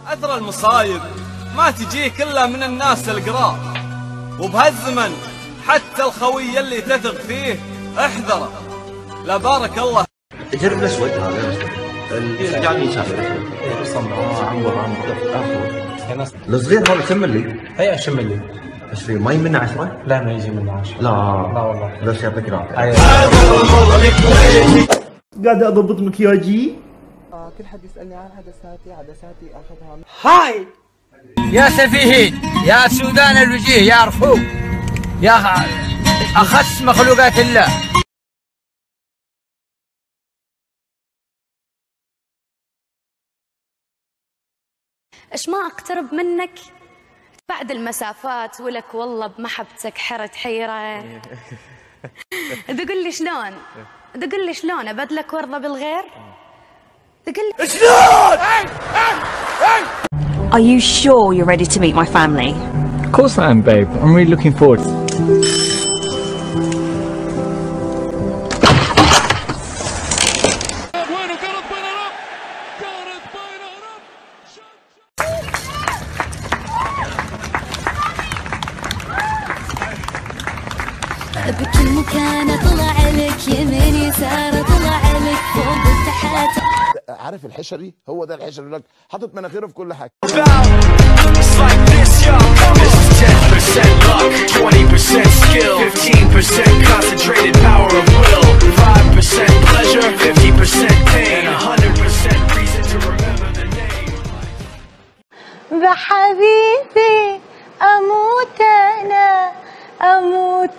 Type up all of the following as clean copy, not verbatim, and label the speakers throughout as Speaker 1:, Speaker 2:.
Speaker 1: أثر المصايب ما تجيك إلا من الناس القرار، وبهالزمن حتى الخوي اللي تثق فيه احذره، لا بارك الله.
Speaker 2: جرب الأسود هذا الجعل يسافر الصغير هذا كم اللي؟
Speaker 3: اي 20 ملي.
Speaker 2: 20 ما يمنع 10؟
Speaker 3: لا ما يجي منه 10.
Speaker 2: لا
Speaker 3: والله.
Speaker 2: بس يعطيك العافية.
Speaker 4: قاعد اضبط مكياجي.
Speaker 5: كل حد يسألني عن عدساتي اخذها.
Speaker 6: هاي يا سفيهين يا سودان الوجيه يا رفوق يا أخس مخلوقات الله.
Speaker 7: ايش ما اقترب منك بعد المسافات ولك والله بمحبتك حرة حيرة. تقول لي شلون؟ تقول لي شلون ابدلك ورضه بالغير؟ تقول لي
Speaker 6: شلون؟
Speaker 8: Are you sure you're ready to meet my family?
Speaker 9: Of course I am, babe. I'm really looking forward.
Speaker 7: بكل مكان طلع لك يمين يسار طلع لك فوق وتحت.
Speaker 10: عارف الحشري؟ هو ده الحشري لك حاطط مناخيره في كل حاجه.
Speaker 11: بحبيبي اموت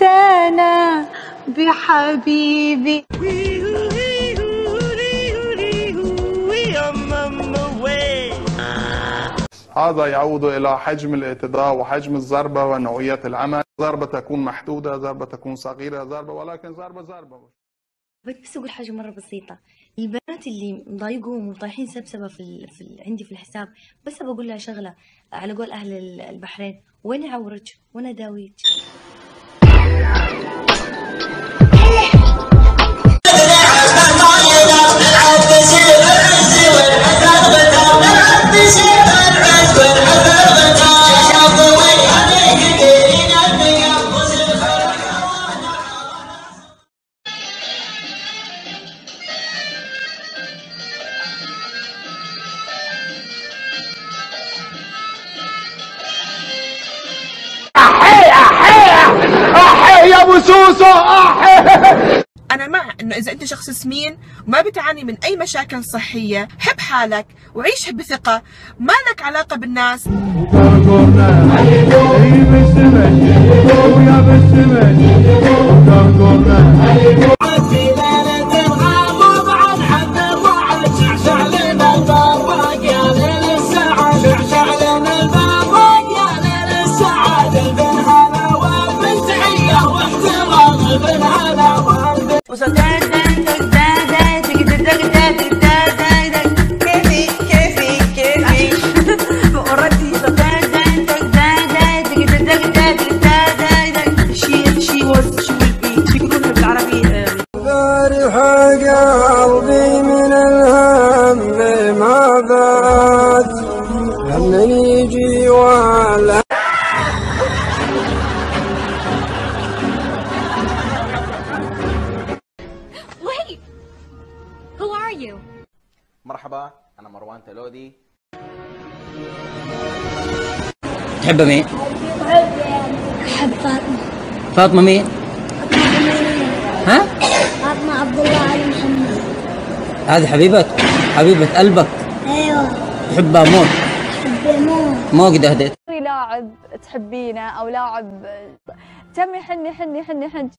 Speaker 11: انا بحبيبي.
Speaker 12: هذا يعود إلى حجم الاعتداء وحجم الضربة ونوعية العمل. ضربة تكون محدودة، ضربة تكون صغيرة، ضربة ولكن ضربة.
Speaker 13: بس أقول حاجة مرة بسيطة، البنات اللي مضايقهم وطايحين سبسبة عندي في الحساب، بس بقول لها شغلة على قول أهل البحرين، وين عورك وين داويك.
Speaker 14: يا ابو سوسو انا مع انه اذا انت شخص سمين وما بتعاني من اي مشاكل صحيه، حب حالك وعيش بثقه، ما لك علاقه بالناس. قلبي من الهم ما بات لمن يجي ولا.
Speaker 7: Wait, who are you?
Speaker 15: مرحبا أنا مروان تلودي.
Speaker 6: تحب مين؟
Speaker 16: أحب فاطمة.
Speaker 6: فاطمة مين؟ ها؟
Speaker 16: فاطمة عبد الله علي محمد.
Speaker 6: هذه حبيبة قلبك.
Speaker 16: ايوه.
Speaker 6: تحبها موت.
Speaker 16: تحبها موت.
Speaker 6: مو قد اهديت.
Speaker 17: لاعب تحبينه او لاعب تمي حني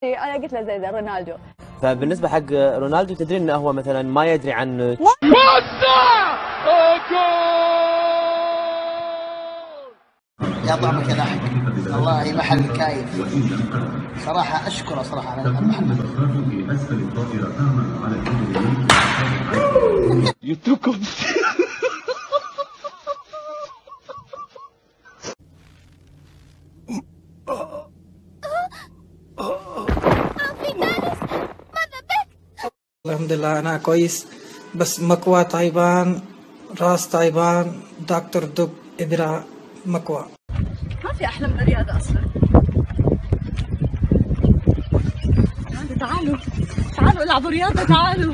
Speaker 17: انا قلت له زي رونالدو.
Speaker 18: فبالنسبة حق رونالدو تدرين انه هو مثلا ما يدري عن
Speaker 19: يا طعمك يا ضحك والله محل كايف صراحة. أشكره صراحة على المحل.
Speaker 20: الحمد لله أنا كويس، بس مكوى طيبان راس طيبان، دكتور دب، إبرة، مكوى.
Speaker 17: ما في أحلى من الرياضة أصلا. تعالوا تعالوا العبوا رياضة، تعالوا.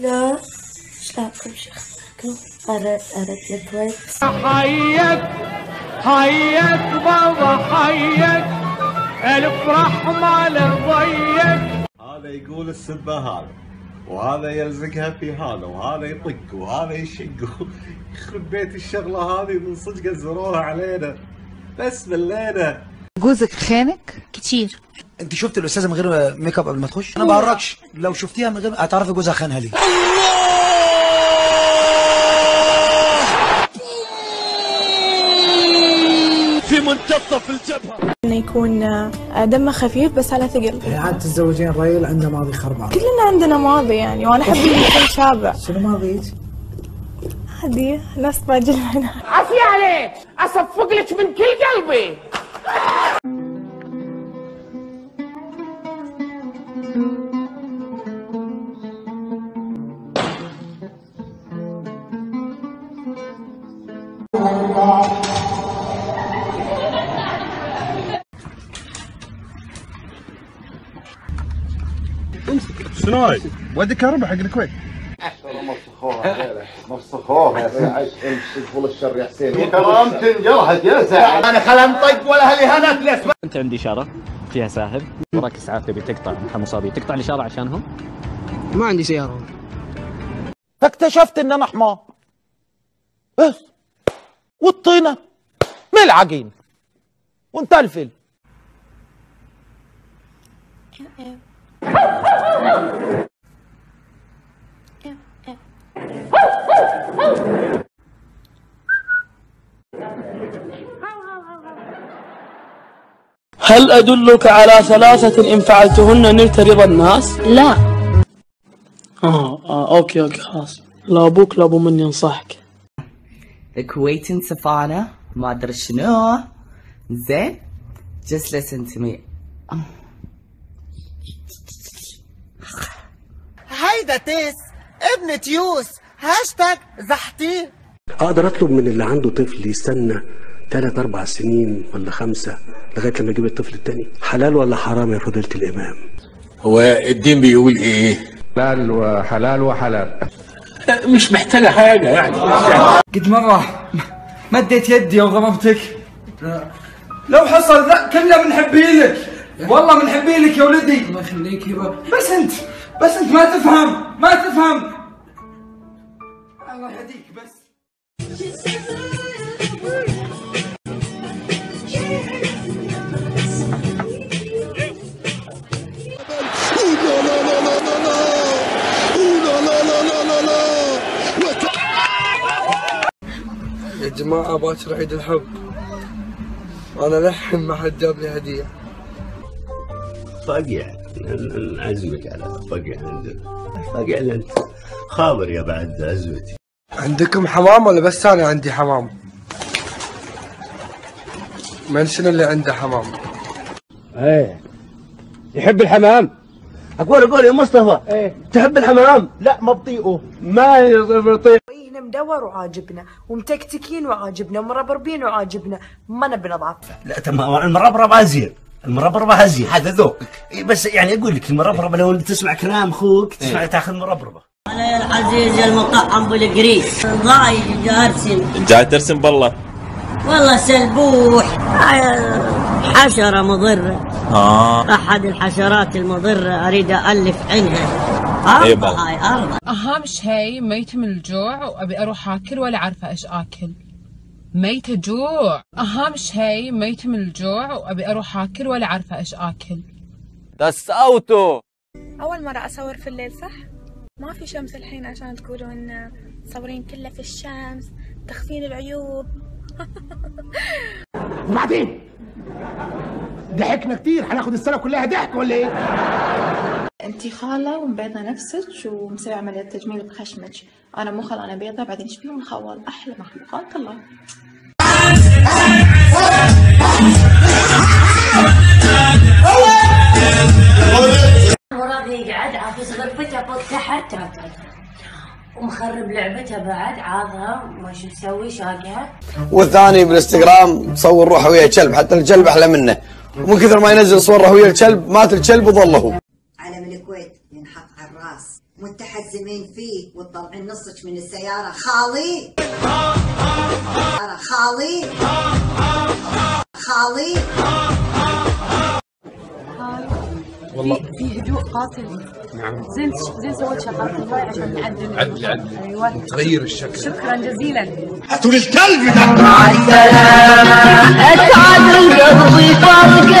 Speaker 16: لا شلونكم شيخكم؟ أردت الكويت.
Speaker 21: حيك بابا حيك، ألف رحمة لضيك.
Speaker 22: هذا يقول السبة هذا، وهذا يلزقها في هذا، وهذا يطق، وهذا يشق. يخرب بيت الشغلة هذه من صدق زروها علينا، بس ملينا.
Speaker 23: جوزك خانك؟
Speaker 24: كتير.
Speaker 25: انت شفت الاستاذه من غير ميك اب قبل ما تخش؟ انا ما بعرفش، لو شفتيها من غير هتعرفي جوزها خانها ليه.
Speaker 21: في منتصف الجبهة.
Speaker 26: انه يكون دمه خفيف بس على ثقل.
Speaker 20: عادة الزوجين رجل عنده ماضي خربان.
Speaker 26: كلنا عندنا ماضي يعني، وانا احب اللي يكون شابع.
Speaker 20: شنو ماضيك؟
Speaker 26: عادي نفس باقي البنات.
Speaker 21: عافية عليك، اصفق لك من كل قلبي.
Speaker 10: شنو هاي؟ ودي كهرباء حق الكويت.
Speaker 27: مسخوها يا سعيد، فول الشر يا حسين. كرامة انجرحت يا سعيد. انا خلا انطق ولا هالإهانات ليش؟
Speaker 28: انت عندي اشاره فيها ساهب، وراك اسعاف تبي تقطع مصابي، تقطع الاشاره عشانهم؟
Speaker 20: ما عندي سيارة.
Speaker 27: فاكتشفت ان انا حمار. بس والطينة من العجين وانت الفل.
Speaker 20: هل أدلك على ثلاثة إن فعلتهن نلت رضا الناس؟
Speaker 24: لا.
Speaker 20: أوكي خلاص. لا أبوك لا أبو من ينصحك.
Speaker 29: الكويت انصفانة ما أدري شنو. زين just listen to me.
Speaker 19: هيدا تيس ابن تيوس هاشتاج زحتين.
Speaker 30: اقدر اطلب من اللي عنده طفل يستنى 3-4 سنين ولا 5 لغايه لما يجيب الطفل الثاني؟ حلال ولا حرام يا فضيله الامام؟
Speaker 31: هو الدين بيقول ايه؟
Speaker 10: حلال وحلال وحلال.
Speaker 31: مش محتاجه حاجه يعني.
Speaker 20: قد مرة مديت يدي وضربتك. لو حصل ذا كلنا بنحبي لك، والله بنحبي لك يا ولدي. الله يخليك يبا. بس انت ما تفهم. الله يهديك بس. يا جماعة باكر عيد الحب، أنا لحن ما حد جاب لي هدية.
Speaker 31: فقع نعزمك على فقع انت خابر يا بعد عزوتي.
Speaker 20: عندكم حمام ولا بس أنا عندي حمام؟ من شنو اللي عنده حمام؟
Speaker 31: ايه يحب الحمام؟ اقول يا مصطفى ايه تحب الحمام؟ لا ما بطيئه، ما يطيق.
Speaker 26: هنا مدور وعاجبنا، ومتكتكين وعاجبنا، ومربربين وعاجبنا، ما نبي نضعف.
Speaker 31: لا تمام، المربرب ازين، هذا ذوقك. بس يعني اقول لك المربربه لو تسمع كلام اخوك تسمع تاخذ مربربه.
Speaker 32: انا يا العزيز يا المطعم بالقريش ضايج ارسم.
Speaker 31: جاي ترسم بالله؟
Speaker 32: والله سلبوح، حشرة مضرة. أحد الحشرات المضرة أريد ألف عنها. هاي أرض.
Speaker 33: أهم شيء ميت من الجوع وأبي أروح آكل ولا عارفة إيش آكل. ميتة جوع. أهم شيء ميت من الجوع وأبي أروح آكل ولا عارفة إيش آكل.
Speaker 1: دس أوتو.
Speaker 26: أول مرة أصور في الليل صح؟ ما في شمس الحين عشان تقولون صورين كله في الشمس، تخفين العيوب.
Speaker 27: وبعدين ضحكنا كتير، هناخد السنه كلها ضحك ولا ايه؟
Speaker 26: انتي خالة ومبيضة نفسك ومسوي عملية تجميل بخشمك. انا مو خالة، انا بيضة. بعدين ايش فيهم الخوال؟ احلى مخلوقات الله.
Speaker 32: مراد يقعد عافيس غرفته فوق تحت ومخرب لعبته بعد عاضها وش مسوي شاقها.
Speaker 2: والثاني بالانستغرام تصور روحه ويا كلب، حتى الكلب احلى منه، ومن كثر ما ينزل صوره ويا الكلب مات الكلب وظل هو.
Speaker 3: علم الكويت ينحط على الراس متحزمين فيه وتطلعين نصك من السيارة خالي خالي خالي.
Speaker 33: والله في هدوء قاتل. نعم. زين سويت شغلات الهواي عشان نعدل. عدل. ايوه. تغير الشكل. شكرا جزيلا. هاتوا لي الكلب ده. مع السلامة. اتعب القلب فرقة.